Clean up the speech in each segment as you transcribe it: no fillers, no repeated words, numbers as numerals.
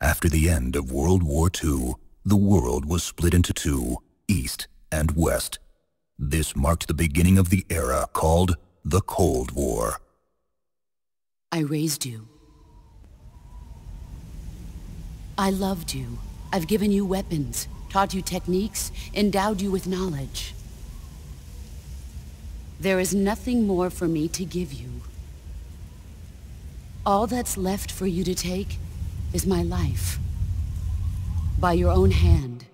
After the end of World War II, the world was split into two, East and West. This marked the beginning of the era called the Cold War. I raised you. I loved you. I've given you weapons, taught you techniques, endowed you with knowledge. There is nothing more for me to give you. All that's left for you to take is my life. By your own hand.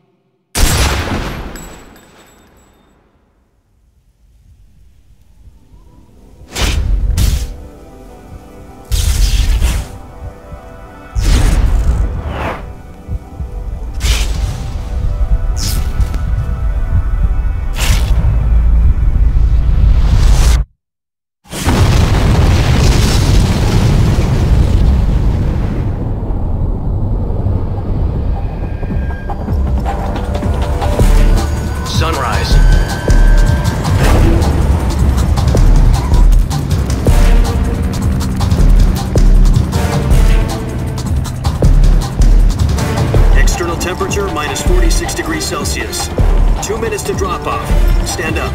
Temperature minus 46 degrees Celsius. 2 minutes to drop off. Stand up.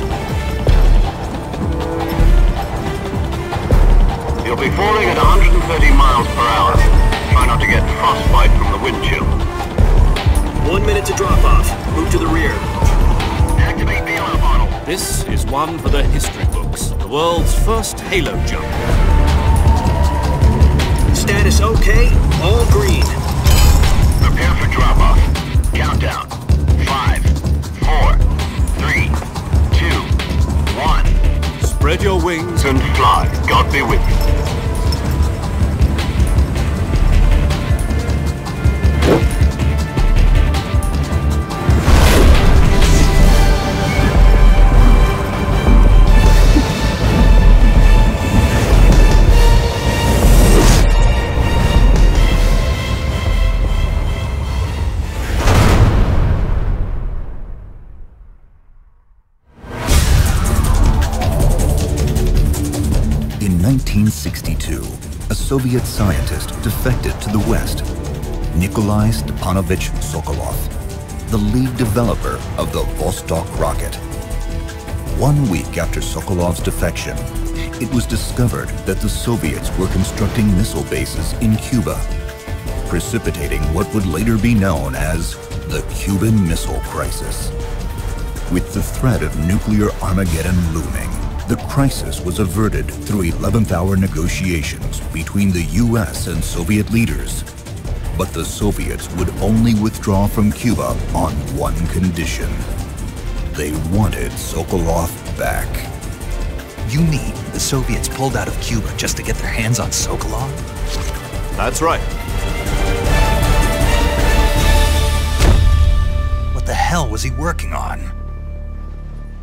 You'll be falling at 130 miles per hour. Try not to get frostbite from the wind chill. 1 minute to drop off. Move to the rear. Activate the alarm model. This is one for the history books. The world's first halo jump. Status okay. All green. Prepare for drop-off. Countdown. 5, 4, 3, 2, 1. Spread your wings And fly. God be with you. In 1962, a Soviet scientist defected to the West, Nikolai Stepanovich Sokolov, the lead developer of the Vostok rocket. 1 week after Sokolov's defection, it was discovered that the Soviets were constructing missile bases in Cuba, precipitating what would later be known as the Cuban Missile Crisis. With the threat of nuclear Armageddon looming, the crisis was averted through 11th-hour negotiations between the US and Soviet leaders. But the Soviets would only withdraw from Cuba on one condition. They wanted Sokolov back. You mean the Soviets pulled out of Cuba just to get their hands on Sokolov? That's right. What the hell was he working on?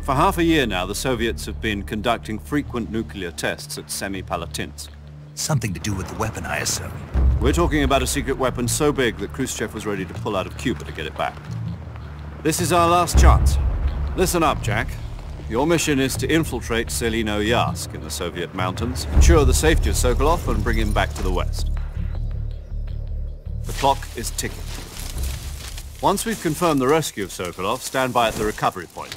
For half a year now, the Soviets have been conducting frequent nuclear tests at Semipalatinsk. Something to do with the weapon, I assume. We're talking about a secret weapon so big that Khrushchev was ready to pull out of Cuba to get it back. This is our last chance. Listen up, Jack. Your mission is to infiltrate Selino-Yarsk in the Soviet mountains, ensure the safety of Sokolov, and bring him back to the West. The clock is ticking. Once we've confirmed the rescue of Sokolov, stand by at the recovery point.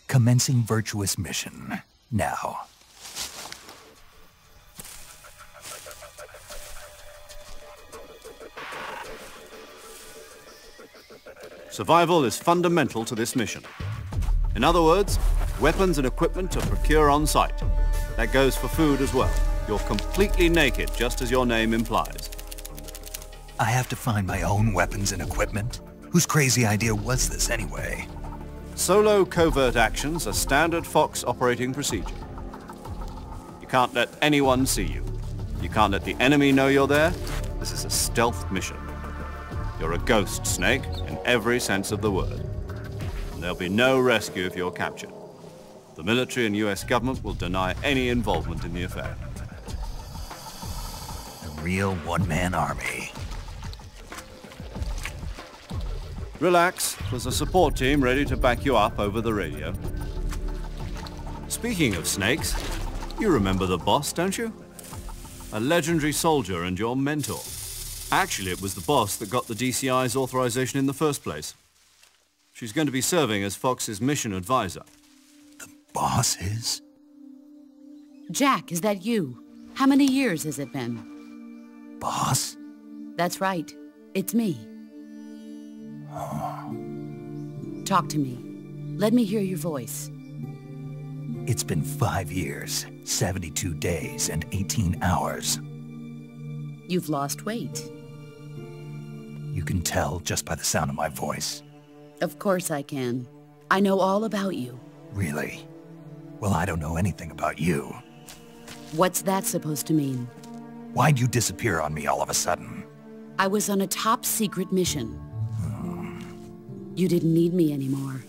Commencing Virtuous mission. Now. Survival is fundamental to this mission. In other words, weapons and equipment to procure on site. That goes for food as well. You're completely naked, just as your name implies. I have to find my own weapons and equipment? Whose crazy idea was this anyway? Solo covert actions are standard Fox operating procedure. You can't let anyone see you. You can't let the enemy know you're there. This is a stealth mission. You're a ghost, Snake, in every sense of the word. And there'll be no rescue if you're captured. The military and US government will deny any involvement in the affair. A real one-man army. Relax. There's a support team ready to back you up over the radio. Speaking of snakes, you remember the boss, don't you? A legendary soldier and your mentor. Actually, it was the boss that got the DCI's authorization in the first place. She's going to be serving as Fox's mission advisor. The boss is? Jack, is that you? How many years has it been? Boss? That's right. It's me. Talk to me. Let me hear your voice. It's been 5 years, 72 days, and 18 hours. You've lost weight. You can tell just by the sound of my voice. Of course I can. I know all about you. Really? Well, I don't know anything about you. What's that supposed to mean? Why'd you disappear on me all of a sudden? I was on a top-secret mission. You didn't need me anymore.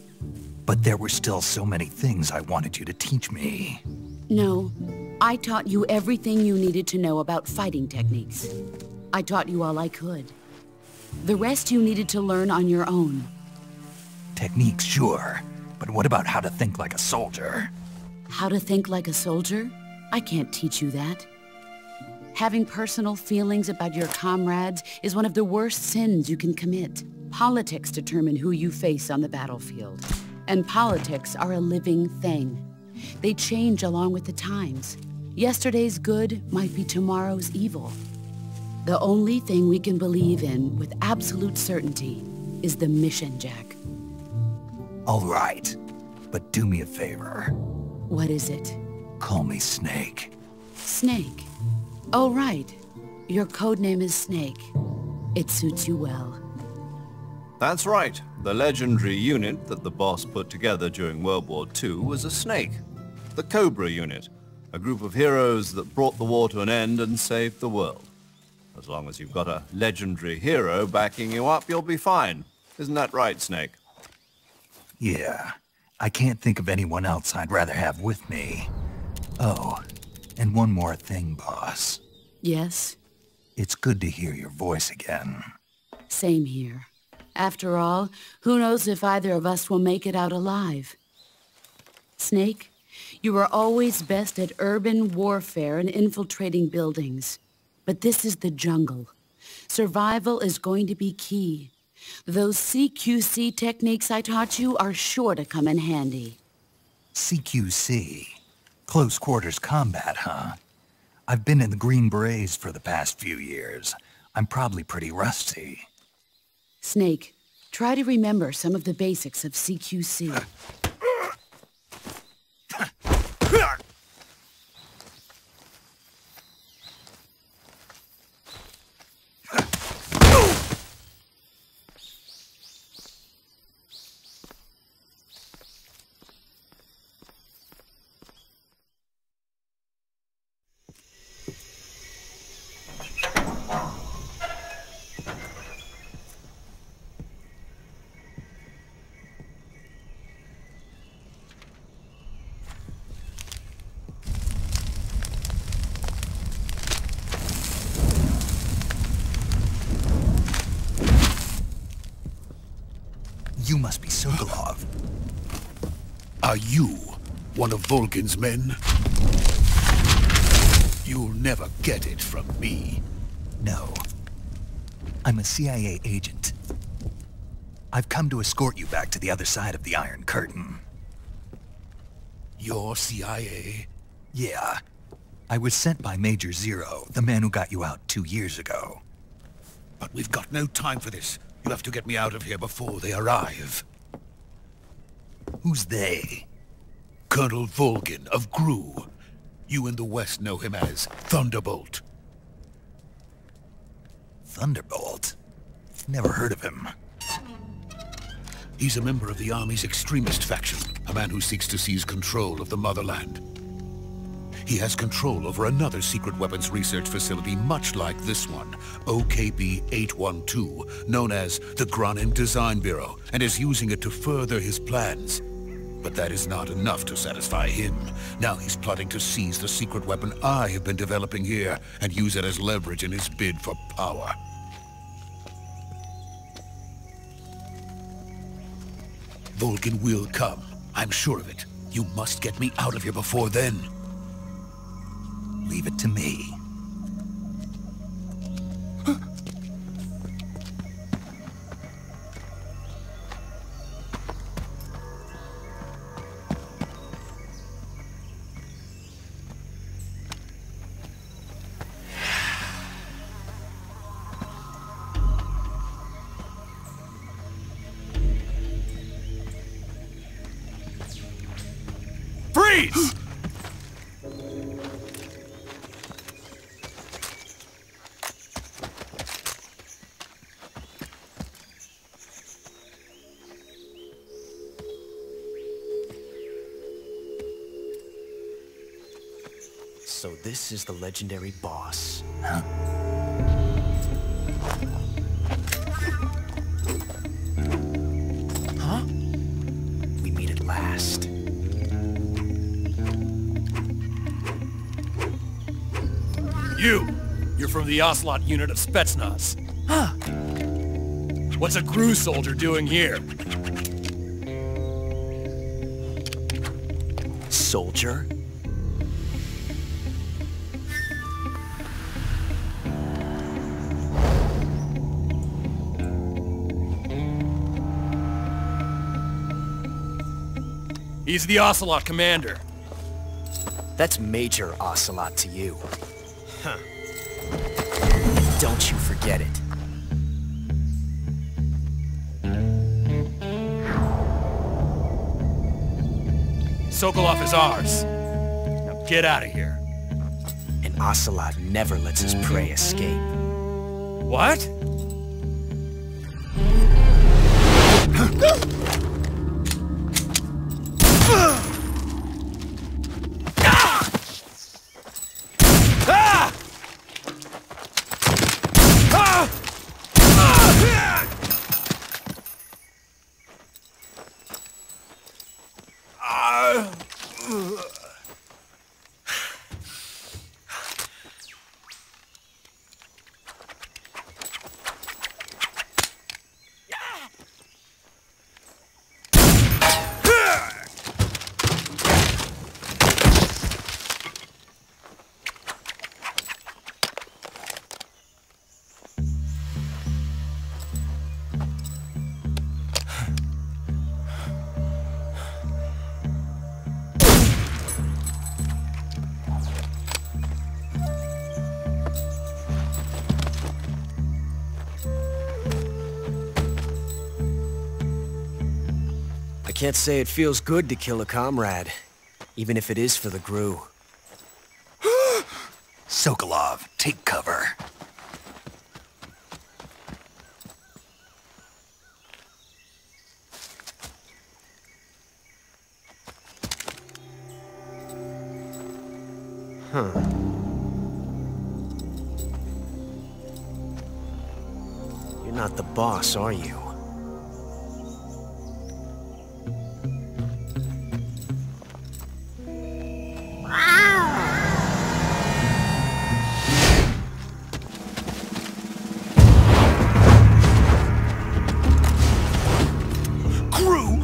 But there were still so many things I wanted you to teach me. No, I taught you everything you needed to know about fighting techniques. I taught you all I could. The rest you needed to learn on your own. Techniques, sure. But what about how to think like a soldier? How to think like a soldier? I can't teach you that. Having personal feelings about your comrades is one of the worst sins you can commit. Politics determine who you face on the battlefield. And politics are a living thing. They change along with the times. Yesterday's good might be tomorrow's evil. The only thing we can believe in with absolute certainty is the mission, Jack. All right, but do me a favor. What is it? Call me Snake. Snake. Oh, right. Your codename is Snake. It suits you well. That's right. The legendary unit that the boss put together during World War II was a snake. The Cobra unit. A group of heroes that brought the war to an end and saved the world. As long as you've got a legendary hero backing you up, you'll be fine. Isn't that right, Snake? Yeah. I can't think of anyone else I'd rather have with me. Oh, and one more thing, boss. Yes? It's good to hear your voice again. Same here. After all, who knows if either of us will make it out alive? Snake, you are always best at urban warfare and infiltrating buildings. But this is the jungle. Survival is going to be key. Those CQC techniques I taught you are sure to come in handy. CQC? Close quarters combat, huh? I've been in the Green Berets for the past few years. I'm probably pretty rusty. Snake, try to remember some of the basics of CQC. You must be Sokolov. Are you one of Volkin's men? You'll never get it from me. No. I'm a CIA agent. I've come to escort you back to the other side of the Iron Curtain. You're CIA? Yeah. I was sent by Major Zero, the man who got you out 2 years ago. But we've got no time for this. You have to get me out of here before they arrive. Who's they? Colonel Volgin of GRU. You in the West know him as Thunderbolt. Thunderbolt? Never heard of him. He's a member of the Army's extremist faction, a man who seeks to seize control of the motherland. He has control over another secret weapons research facility much like this one, OKB-812, known as the Granin Design Bureau, and is using it to further his plans. But that is not enough to satisfy him. Now he's plotting to seize the secret weapon I have been developing here and use it as leverage in his bid for power. Volgin will come. I'm sure of it. You must get me out of here before then. Leave it to me. Freeze! So this is the legendary boss. Huh? We meet at last. You're from the Ocelot unit of Spetsnaz. Huh. What's a GRU soldier doing here? Soldier? He's the Ocelot commander. That's Major Ocelot to you. Huh. Don't you forget it. Sokolov is ours. Now get out of here. And Ocelot never lets his prey escape. What? I can't say it feels good to kill a comrade, even if it is for the GRU. Sokolov, take cover. Huh. You're not the boss, are you?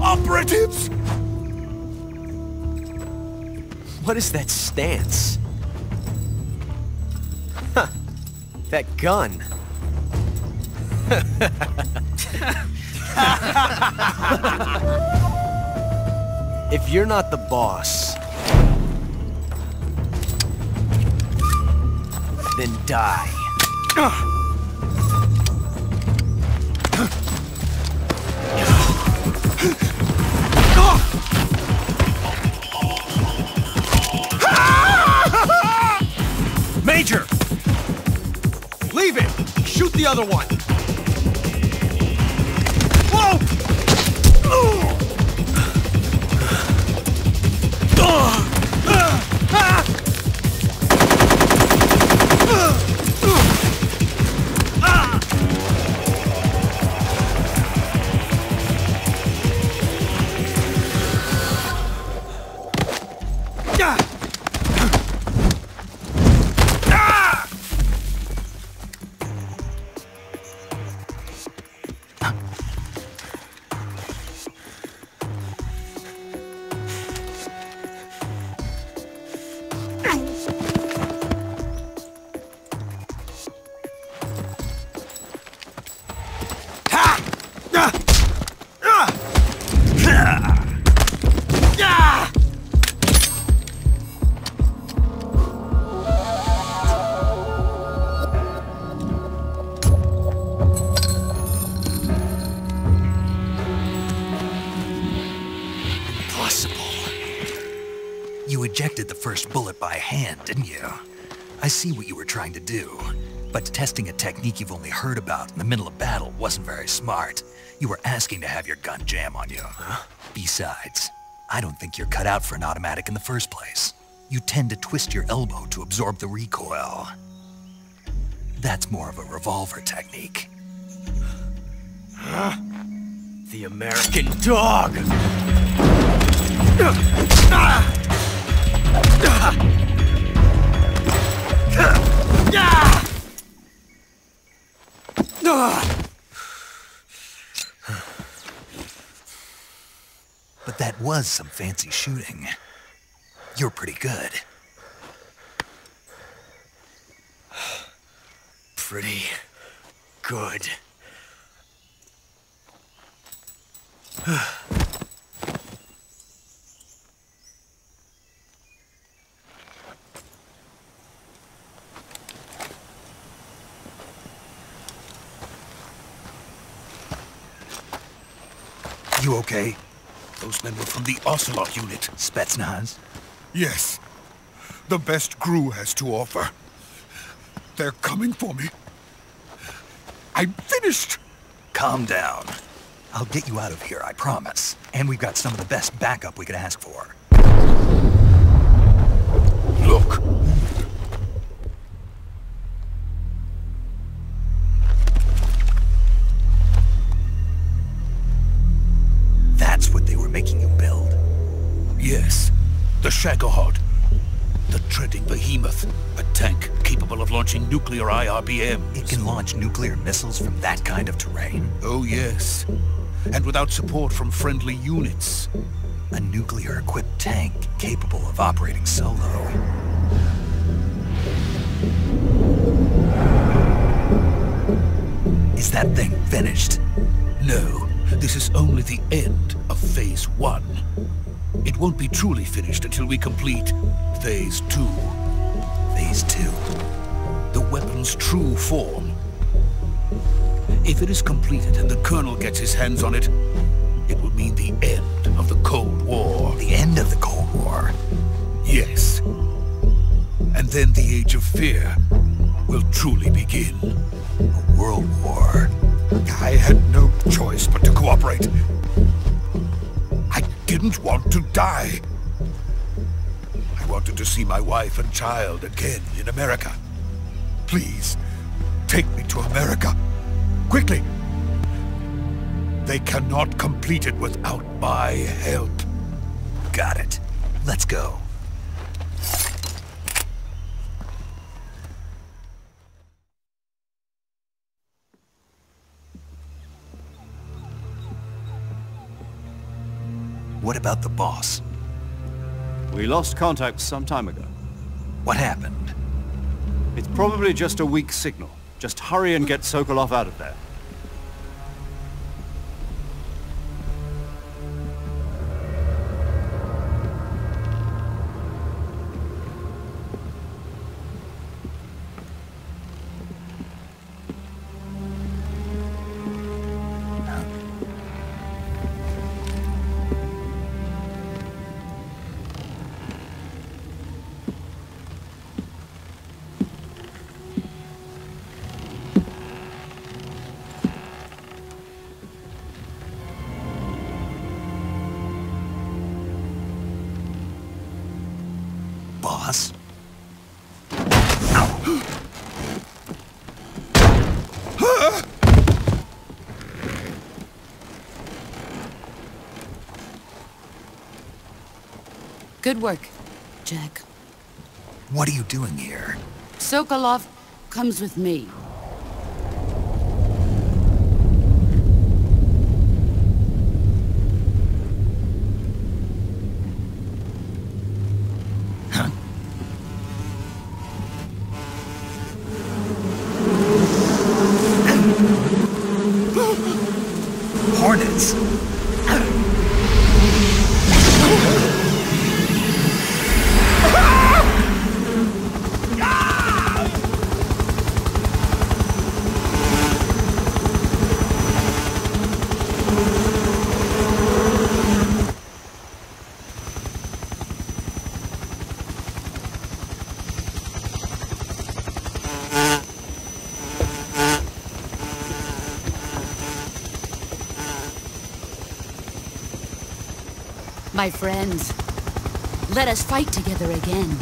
Operatives! What is that stance? Huh. That gun. If you're not the boss, then die. Major! Leave it! Shoot the other one! Whoa! You ejected the first bullet by hand, didn't you? I see what you were trying to do, but testing a technique you've only heard about in the middle of battle wasn't very smart. You were asking to have your gun jam on you. Huh? Besides, I don't think you're cut out for an automatic in the first place. You tend to twist your elbow to absorb the recoil. That's more of a revolver technique. Huh? The American dog! But that was some fancy shooting. You're pretty good. Pretty good. You okay? Those men were from the Ocelot unit. Spetsnaz? Yes. The best GRU has to offer. They're coming for me. I'm finished! Calm down. I'll get you out of here, I promise. And we've got some of the best backup we could ask for. Look. That's what they were making you build? Yes. The Shagohod. The treading behemoth. A tank capable of launching nuclear IRBMs. It can launch nuclear missiles from that kind of terrain? Oh, yes. And without support from friendly units. A nuclear-equipped tank capable of operating solo. Is that thing finished? No. This is only the end of Phase 1. It won't be truly finished until we complete Phase 2. Phase 2? The weapon's true form. If it is completed and the Colonel gets his hands on it, it will mean the end of the Cold War. The end of the Cold War? Yes. And then the Age of Fear will truly begin. A world war? I had no choice but to cooperate. I didn't want to die. I wanted to see my wife and child again in America. Please, take me to America. Quickly! They cannot complete it without my help. Got it. Let's go. What about the boss? We lost contact some time ago. What happened? It's probably just a weak signal. Just hurry and get Sokolov out of there. boss. Good work, Jack. What are you doing here? Sokolov comes with me. Hornets! My friends, let us fight together again.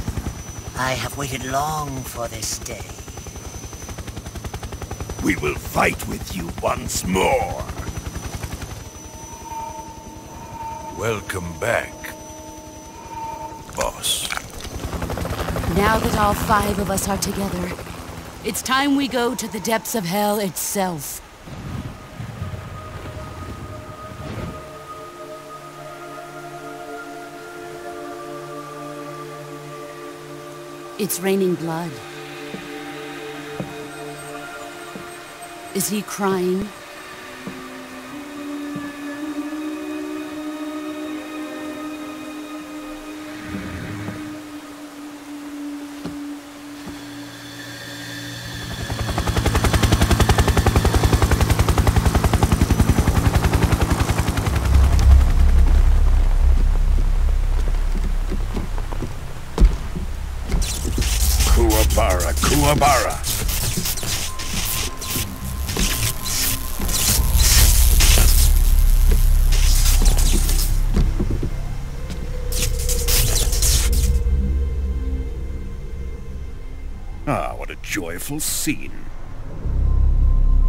I have waited long for this day. We will fight with you once more. Welcome back, boss. Now that all 5 of us are together, it's time we go to the depths of hell itself. It's raining blood. Is he crying? Kuwabara. Ah, what a joyful scene.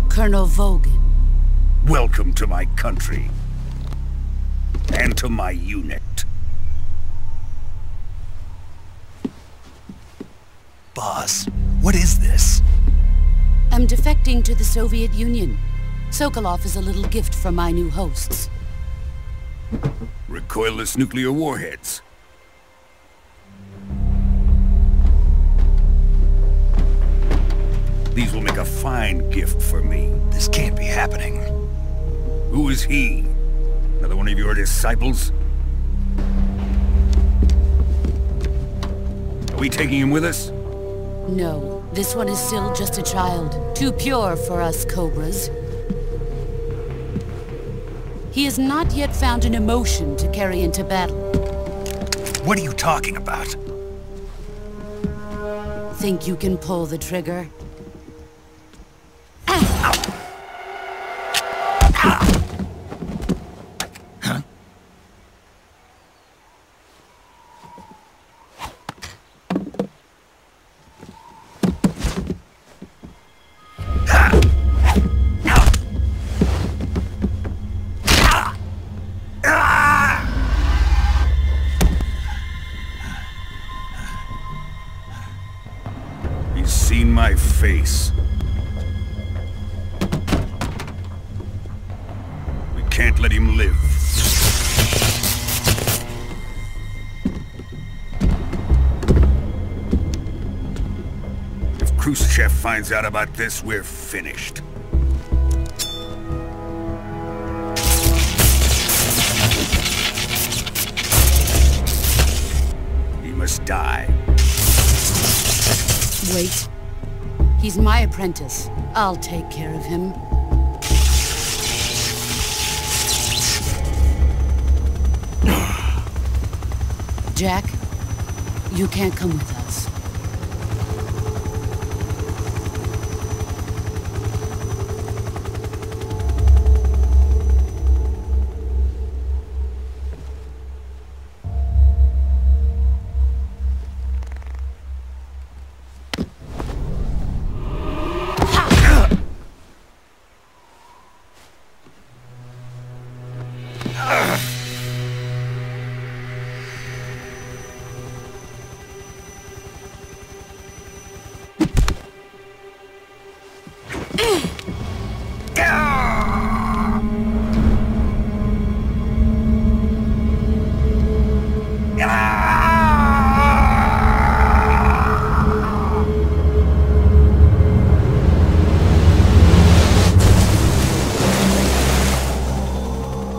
Colonel Vogan. Welcome to my country. And to my unit. Boss, what is this? I'm defecting to the Soviet Union. Sokolov is a little gift from my new hosts. Recoilless nuclear warheads. These will make a fine gift for me. This can't be happening. Who is he? Another one of your disciples? Are we taking him with us? No, this one is still just a child. Too pure for us Cobras. He has not yet found an emotion to carry into battle. What are you talking about? Think you can pull the trigger? He's seen my face. We can't let him live. If Khrushchev finds out about this, we're finished. He must die. Wait. He's my apprentice. I'll take care of him. Jack, you can't come with us.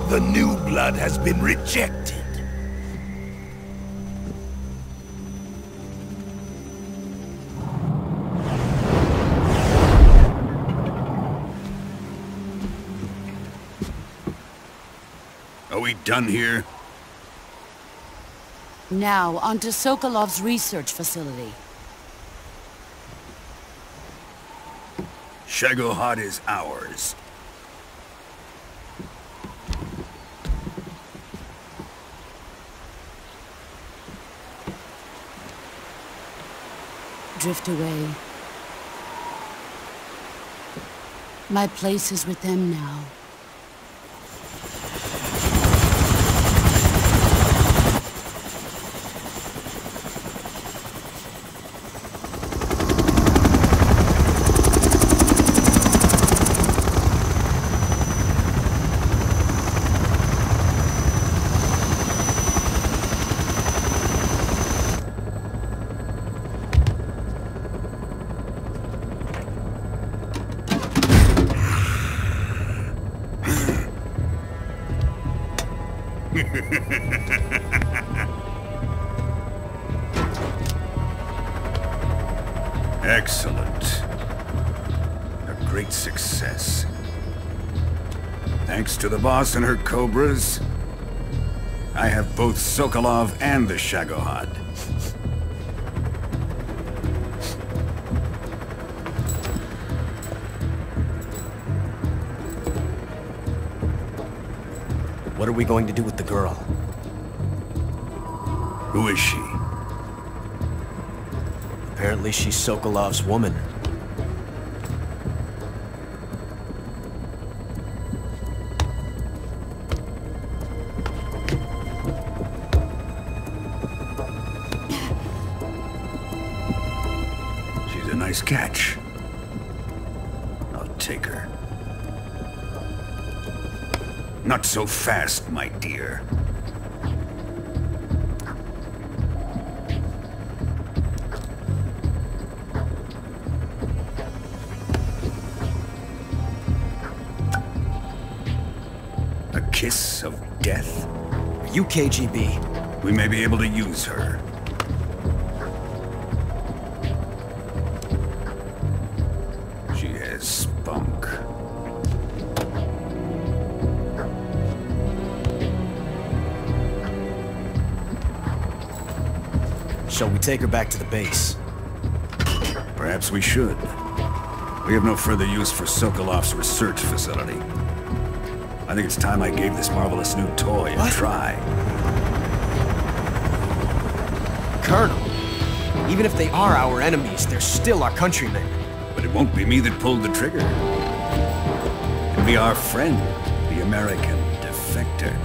The new blood has been rejected. Are we done here? Now, onto Sokolov's research facility. Shagohod is ours. Drift away. My place is with them now. Excellent. A great success. Thanks to the boss and her cobras, I have both Sokolov and the Shagohod. What are we going to do with the girl? Who is she? Apparently she's Sokolov's woman. She's a nice catch. I'll take her. Not so fast, my dear. A kiss of death? Are you KGB? We may be able to use her. She has spunk. Shall we take her back to the base? Perhaps we should. We have no further use for Sokolov's research facility. I think it's time I gave this marvelous new toy a try. Colonel, even if they are our enemies, they're still our countrymen. But it won't be me that pulled the trigger. It'll be our friend, the American defector.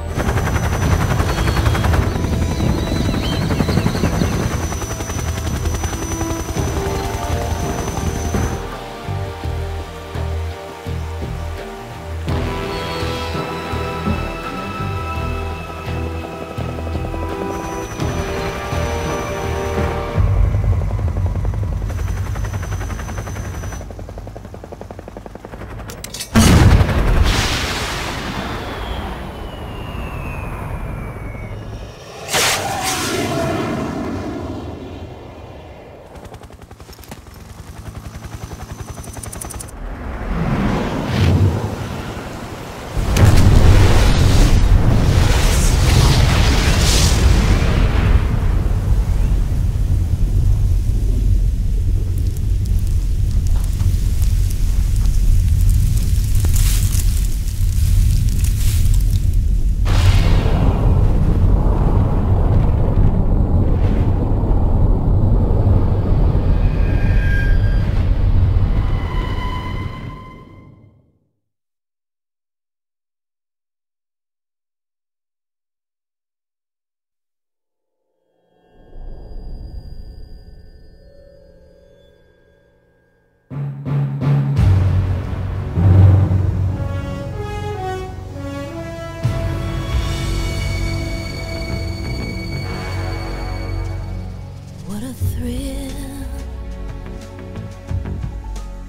What a thrill,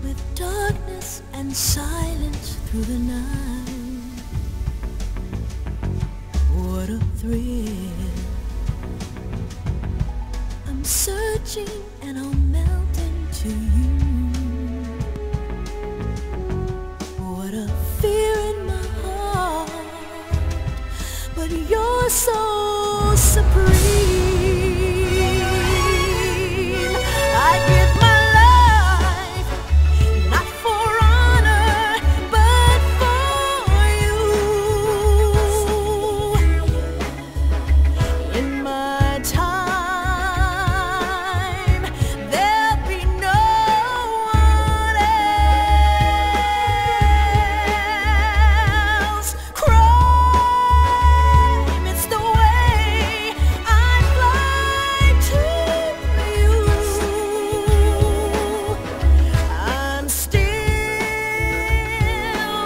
with darkness and silence through the night. What a thrill, I'm searching and I'll melt into you. What a fear in my heart, but you're so supreme. I give my life, not for honor, but for you. In my time, there'll be no one else. Crime, it's the way I fly to you. I'm still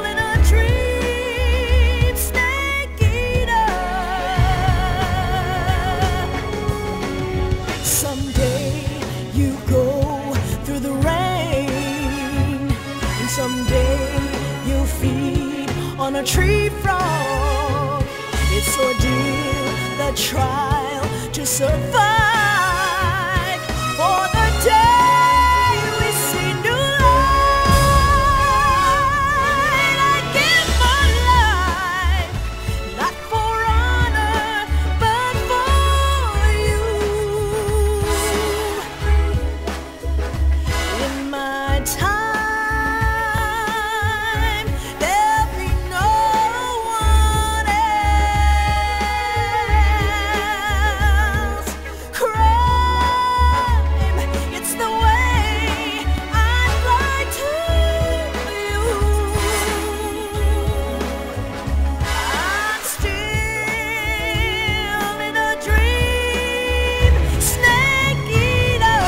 in a dream, snake eater. Someday you go through the rain, and someday you'll feed on a tree frog. It's ordeal, the trial to survive, for the day we see new light. I give my life, not for honor, but for you. In my time, there'll be no one else. Crime, it's the way I fly to you. I'm still in a dream, snake eater.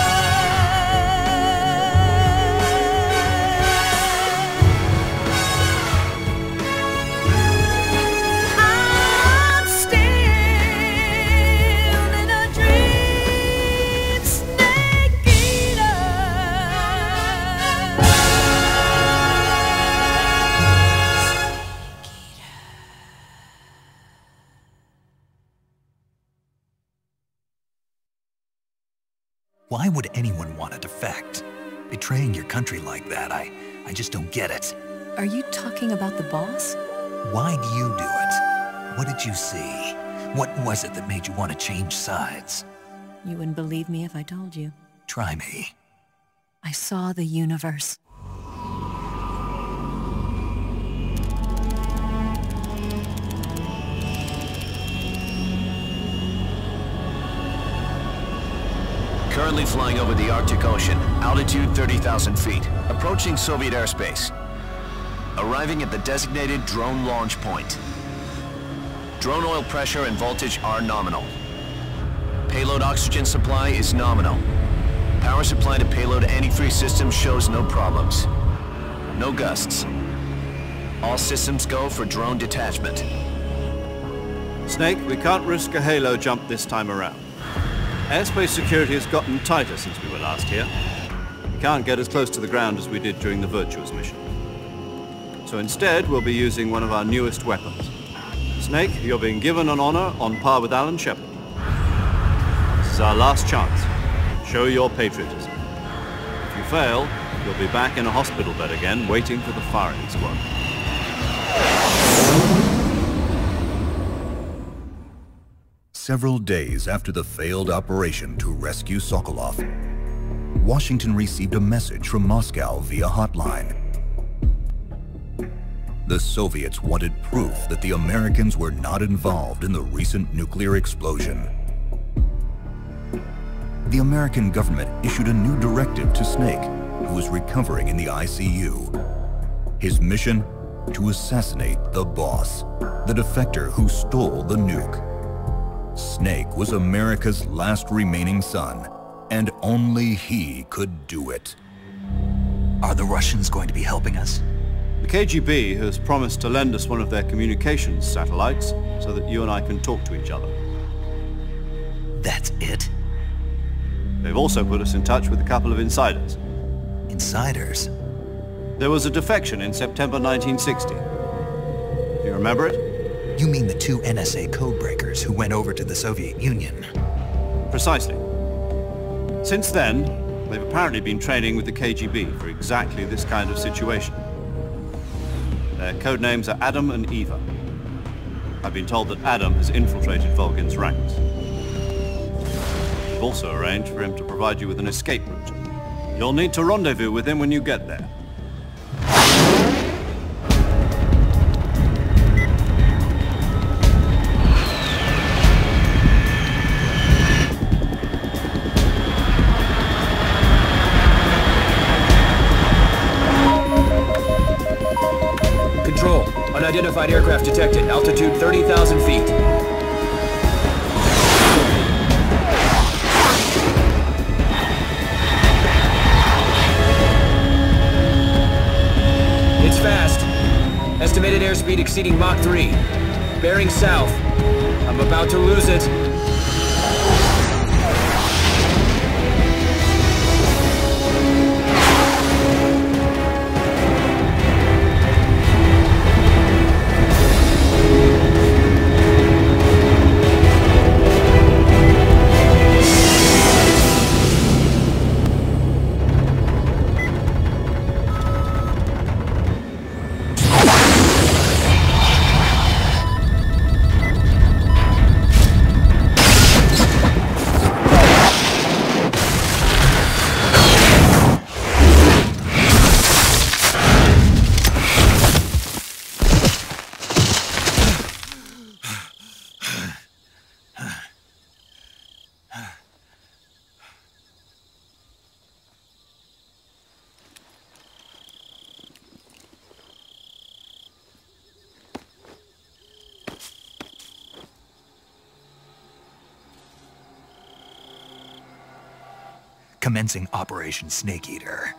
I'm still in a dream, snake eater. Why would anyone want to defect? Betraying your country like that, I just don't get it. Are you talking about the boss? Why do you do it? What did you see? What was it that made you want to change sides? You wouldn't believe me if I told you. Try me. I saw the universe. Currently flying over the Arctic Ocean, altitude 30,000 feet, approaching Soviet airspace. Arriving at the designated drone launch point. Drone oil pressure and voltage are nominal. Payload oxygen supply is nominal. Power supply to payload antifreeze system shows no problems. No gusts. All systems go for drone detachment. Snake, we can't risk a halo jump this time around. Airspace security has gotten tighter since we were last here. We can't get as close to the ground as we did during the Virtuous mission. So instead, we'll be using one of our newest weapons. Snake, you're being given an honor on par with Alan Shepard. This is our last chance. Show your patriotism. If you fail, you'll be back in a hospital bed again, waiting for the firing squad. Several days after the failed operation to rescue Sokolov, Washington received a message from Moscow via hotline. The Soviets wanted proof that the Americans were not involved in the recent nuclear explosion. The American government issued a new directive to Snake, who was recovering in the ICU. His mission? To assassinate the boss, the defector who stole the nuke. Snake was America's last remaining son, and only he could do it. Are the Russians going to be helping us? The KGB has promised to lend us one of their communications satellites so that you and I can talk to each other. That's it? They've also put us in touch with a couple of insiders. Insiders? There was a defection in September 1960. Do you remember it? You mean the two NSA codebreakers who went over to the Soviet Union? Precisely. Since then, they've apparently been training with the KGB for exactly this kind of situation. Their codenames are Adam and Eva. I've been told that Adam has infiltrated Volgin's ranks. We've also arranged for him to provide you with an escape route. You'll need to rendezvous with him when you get there. Control. Unidentified aircraft detected. Altitude 30,000 feet. It's fast. Estimated airspeed exceeding Mach 3. Bearing south. I'm about to lose it. Commencing Operation Snake Eater.